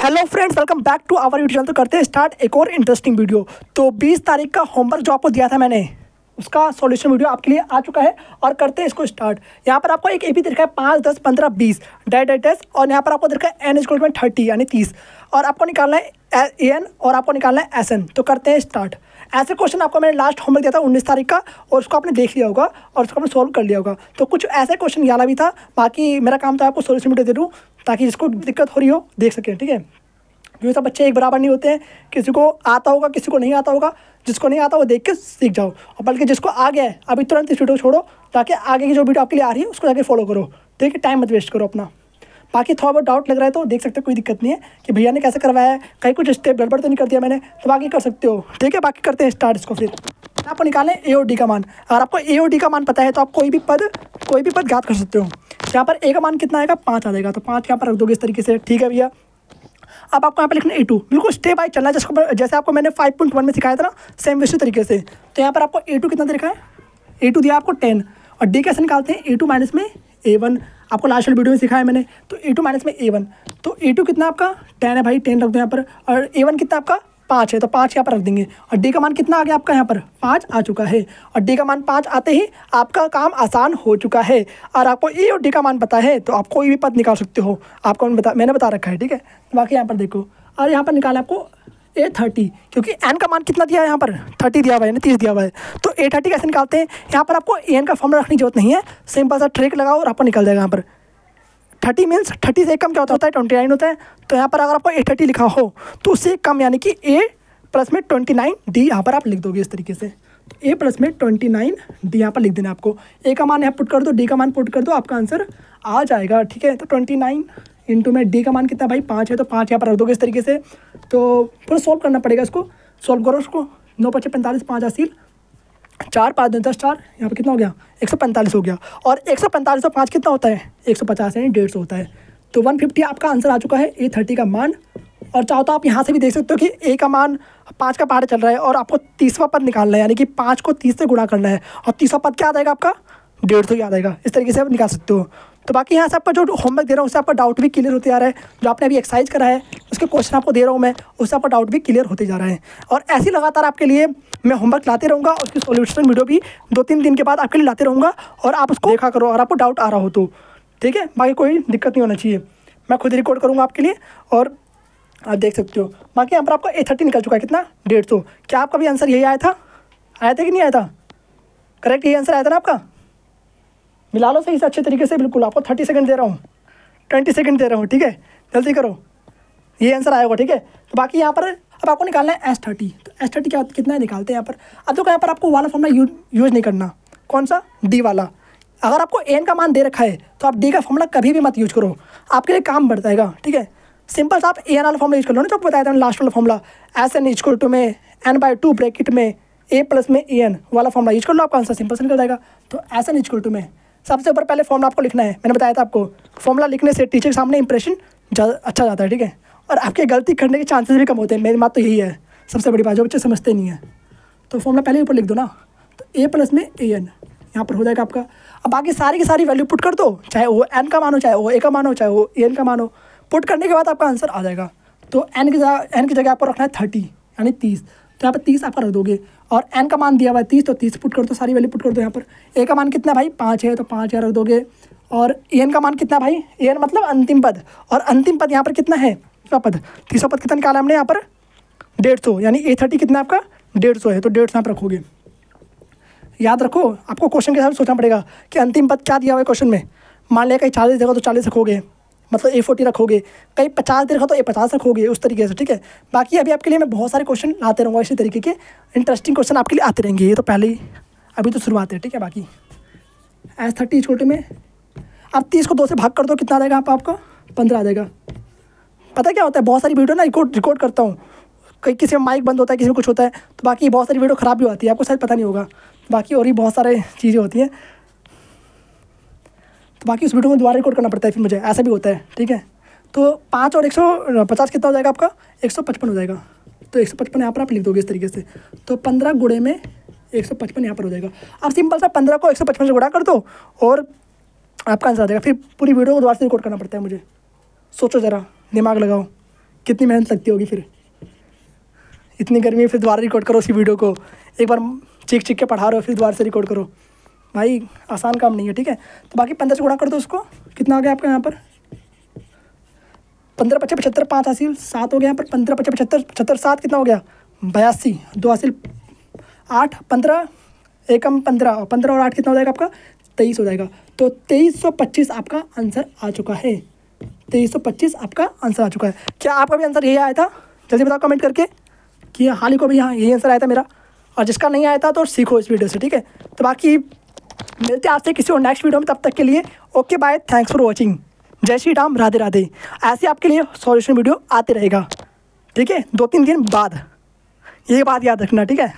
Hello friends, welcome back to our YouTube channel. तो करते हैं स्टार्ट एक और इंटरेस्टिंग वीडियो। तो 20 तारीख का होमवर्क जो आपको दिया था मैंने, उसका सॉल्यूशन वीडियो आपके लिए आ चुका है और करते हैं इसको स्टार्ट। यहाँ पर आपको एक एपी दिखा है 5, 10, 15, 20 डायटेस और यहाँ पर आपको दिखा है n = 30 यानी 30 और आपको निकालना है an और आपको निकालना है sn। तो करते हैं स्टार्ट। ऐसे क्वेश्चन आपको मैंने लास्ट होमवर्क दिया था 19 तारीख का और उसको आपने देख लिया होगा और उसको आपने सोल्व कर लिया होगा। तो कुछ ऐसे क्वेश्चन याला भी था, बाकी मेरा काम था आपको सॉल्यूशन वीडियो दे दूँ ताकि जिसको दिक्कत हो रही हो देख सकें। ठीक है, क्योंकि सब बच्चे एक बराबर नहीं होते हैं, किसी को आता होगा किसी को नहीं आता होगा। जिसको नहीं आता वो देख के सीख जाओ और बल्कि जिसको आ गया है अभी तुरंत इस वीडियो छोड़ो ताकि आगे की जो वीडियो आपके लिए आ रही है उसको जाके फॉलो करो। ठीक है, टाइम मत वेस्ट करो अपना। बाकी थोड़ा बहुत डाउट लग रहा है तो देख सकते हो, कोई दिक्कत नहीं है कि भैया ने कैसे करवाया है, कहीं कुछ स्टेप गड़बड़ तो नहीं कर दिया मैंने, तो बाकी कर सकते हो। ठीक है, बाकी करते हैं स्टार्ट इसको। फिर आपको निकालें ए और डी का मान। अगर आपको ए और डी का मान पता है तो आप कोई भी पद ज्ञात कर सकते हो। यहाँ पर ए का मान कितना आएगा, 5 आ जाएगा, तो 5 यहाँ पर रख दोगे इस तरीके से। ठीक है भैया, अब आपको यहाँ पे लिखना A2, बिल्कुल स्टेप बाय चलना है जैसे आपको मैंने 5.1 में सिखाया था ना, सेम वैसे तरीके से। तो यहाँ पर आपको A2 कितना दे रखा है, A2 दिया आपको 10 और D कैसे निकालते हैं, A2 माइनस में A1। आपको लास्ट वाली वीडियो में सिखाया मैंने। तो A2 माइनस में A1, तो A2 कितना आपका 10 है भाई, 10 रख दो यहाँ पर, और A1 कितना आपका 5 है तो 5 यहाँ पर रख देंगे। और D का मान कितना आ गया आपका, यहाँ पर 5 आ चुका है और D का मान 5 आते ही आपका काम आसान हो चुका है। और आपको E और D का मान पता है तो आप कोई भी पद निकाल सकते हो, आपको मैंने बता रखा है। ठीक है, बाकी यहाँ पर देखो, और यहाँ पर निकाला आपको A30, क्योंकि n का मान कितना दिया है यहाँ पर 30 दिया हुआ है, 30 दिया हुआ है। तो A30 कैसे निकालते हैं, यहाँ पर आपको an का फॉर्मूला रखने की जरूरत नहीं है, सिंपल सा ट्रिक लगाओ और आपको निकल जाएगा। यहाँ पर 30 मीन्स 30 से कम क्या होता है, 29 होता है। तो यहाँ पर अगर आपको A30 लिखा हो तो उससे कम यानी कि A प्लस में 29 D यहाँ पर आप लिख दोगे इस तरीके से। तो A प्लस में 29 D यहाँ पर लिख देना आपको। A का मान यहाँ पुट कर दो, D का मान पुट कर दो, आपका आंसर आ जाएगा। ठीक है, तो 29 इंटू में D का मान कितना भाई 5 है तो 5 यहाँ पर रख दोगे इस तरीके से। तो पूरा सॉल्व करना पड़ेगा इसको, सॉल्व करो उसको। 9 × 5 = 45, 5 आसील 4, 5 2 10 4, यहाँ पर कितना हो गया 145 हो गया। और 145 और 5 कितना होता है 150 यानी 150 होता है। तो 150 आपका आंसर आ चुका है A30 का मान। और चाहो तो आप यहाँ से भी देख सकते हो कि A का मान 5 का पहाड़ चल रहा है और आपको 30वां पद निकालना है, यानी कि 5 को 30 से गुणा करना है और 30वां पद क्या आ जाएगा आपका 150 याद आएगा। इस तरीके से आप निकाल सकते हो। तो बाकी यहाँ से आपका जो होमवर्क दे रहा हूँ उससे आपका डाउट भी क्लियर होते जा रहा है। जो आपने अभी एक्सरसाइज करा है उसके क्वेश्चन आपको दे रहा हूँ मैं, उससे आपका डाउट भी क्लियर होते जा रहा है। और ऐसे लगातार आपके लिए मैं होमवर्क लाते रहूँगा और उसकी सॉल्यूशन वीडियो भी 2-3 दिन के बाद आपके लिए लाते रहूँगा और आप उसको देखा करो और आपको डाउट आ रहा हो तो। ठीक है, बाकी कोई दिक्कत नहीं होना चाहिए, मैं खुद रिकॉर्ड करूँगा आपके लिए और आप देख सकते हो। बाकी यहाँ पर आपका A30 निकल चुका है कितना 150। क्या आपका भी आंसर यही आया था कि नहीं आया था, करेक्ट यही आंसर आया था ना आपका। मिला लो सही से अच्छे तरीके से, बिल्कुल आपको 30 सेकंड दे रहा हूँ, 20 सेकंड दे रहा हूँ। ठीक है, जल्दी करो, ये आंसर आएगा। ठीक है, तो बाकी यहाँ पर अब आपको निकालना है S30। तो S30 क्या कितना है निकालते हैं यहाँ पर। अब देखो यहाँ पर आपको वाला फॉर्मूला यूज नहीं करना, कौन सा D वाला। अगर आपको n का मान दे रखा है तो आप D का फॉर्मूला कभी भी मत यूज करो, आपके लिए काम बढ़ जाएगा। ठीक है, सिंपल सा आप an वाला फॉर्मूला यूज कर लो ना, जो बताया था लास्ट वाला फॉर्मूला SN = में n/2 ब्रैकेट में A प्लस में an वाला फॉर्मूला यूज कर लो, आपका आंसर सिंपल से निकल जाएगा। तो SN = में सबसे ऊपर पहले फॉर्मूला आपको लिखना है, मैंने बताया था आपको फॉर्मूला लिखने से टीचर के सामने इंप्रेशन अच्छा जाता है। ठीक है, और आपके गलती करने के चांसेस भी कम होते हैं। मेरी बात तो यही है, सबसे बड़ी बात जो बच्चे समझते नहीं है। तो फॉर्मूला पहले ऊपर लिख दो ना, तो A प्लस में an यहाँ पर हो जाएगा आपका। अब बाकी सारी की सारी वैल्यू पुट कर दो, चाहे वो n का मान हो, चाहे वो A का मान हो, चाहे वो an का मान हो। पुट करने के बाद आपका आंसर आ जाएगा। तो n की जगह आपको रखना है 30 यानी 30, तो यहाँ पर 30 आपका रख दोगे और n का मान दिया हुआ है 30, तो 30 पुट कर दो, सारी वैल्यू पुट कर दो। यहाँ पर A का मान कितना है भाई 5 है तो 5 यहाँ रख दोगे। और an का मान कितना है भाई, an मतलब अंतिम पद, और अंतिम पद यहाँ पर कितना है 30वां पद। 30वां पद कितना निकाला हमने यहाँ पर 150, यानी A30 कितना आपका 150 है, तो 150 यहाँ पर रखोगे। याद रखो, आपको क्वेश्चन के हिसाब से सोचना पड़ेगा कि अंतिम पद क्या दिया हुआ है क्वेश्चन में। मान लिया कहीं 40 देगा तो 40 रखोगे, मतलब A40 रखोगे, कहीं 50 दे रखा तो A50 रखोगे, उस तरीके से। ठीक है, बाकी अभी आपके लिए मैं बहुत सारे क्वेश्चन लाते रहूँगा, इसी तरीके के इंटरेस्टिंग क्वेश्चन आपके लिए आते रहेंगे। ये तो पहले ही अभी तो शुरुआत है। ठीक है, बाकी S30 = में अब 30 को 2 से भाग कर दो, कितना आ जाएगा आपका 15 आ जाएगा। पता क्या होता है, बहुत सारी वीडियो ना रिकॉर्ड करता हूँ, कहीं किसी में माइक बंद होता है, किसी में कुछ होता है, तो बाकी बहुत सारी वीडियो ख़राब भी होती है, आपको शायद पता नहीं होगा। बाकी और ही बहुत सारे चीज़ें होती हैं, तो बाकी उस वीडियो को दोबारा रिकॉर्ड करना पड़ता है फिर मुझे, ऐसा भी होता है। ठीक है, तो 5 और 150 कितना हो जाएगा आपका 155 हो जाएगा। तो 155 यहाँ पर आप लिख दोगे इस तरीके से। तो 15 गुणे में 155 यहाँ पर हो जाएगा। अब सिंपल सा 15 को 155 से गुणा कर दो और आपका आंसर आ जाएगा। फिर पूरी वीडियो को दोबारा से रिकॉर्ड करना पड़ता है मुझे। सोचो ज़रा, दिमाग लगाओ, कितनी मेहनत लगती होगी फिर, इतनी गर्मी में फिर दोबारा रिकॉर्ड करो उसी वीडियो को, एक बार चीख चीख के पढ़ा रहे हो फिर दोबारा से रिकॉर्ड करो भाई, आसान काम नहीं है। ठीक है, तो बाकी 15 से गुणा कर दो उसको, कितना आ गया आपका यहाँ पर 15 पच्चीस 75, 5 हासिल 7 हो गया यहाँ पर, 15 पच्चीस 75, 75 7 कितना हो गया 82, 2 हासिल 8, 15 एकम 15, 15 और 8 कितना हो जाएगा आपका 23 हो जाएगा। तो 2325 आपका आंसर आ चुका है, 2325 आपका आंसर आ चुका है। क्या आपका भी आंसर यही आया था? जल्दी बताओ कमेंट करके कि हाल ही को भी यहाँ यही आंसर आया था मेरा, और जिसका नहीं आया था तो सीखो इस वीडियो से। ठीक है, तो बाकी मिलते हैं आपसे किसी और नेक्स्ट वीडियो में, तब तक के लिए okay bye, thanks for watching, जय श्री राम, राधे राधे। ऐसे आपके लिए सॉल्यूशन वीडियो आते रहेगा। ठीक है, 2-3 दिन बाद, ये बात याद रखना। ठीक है।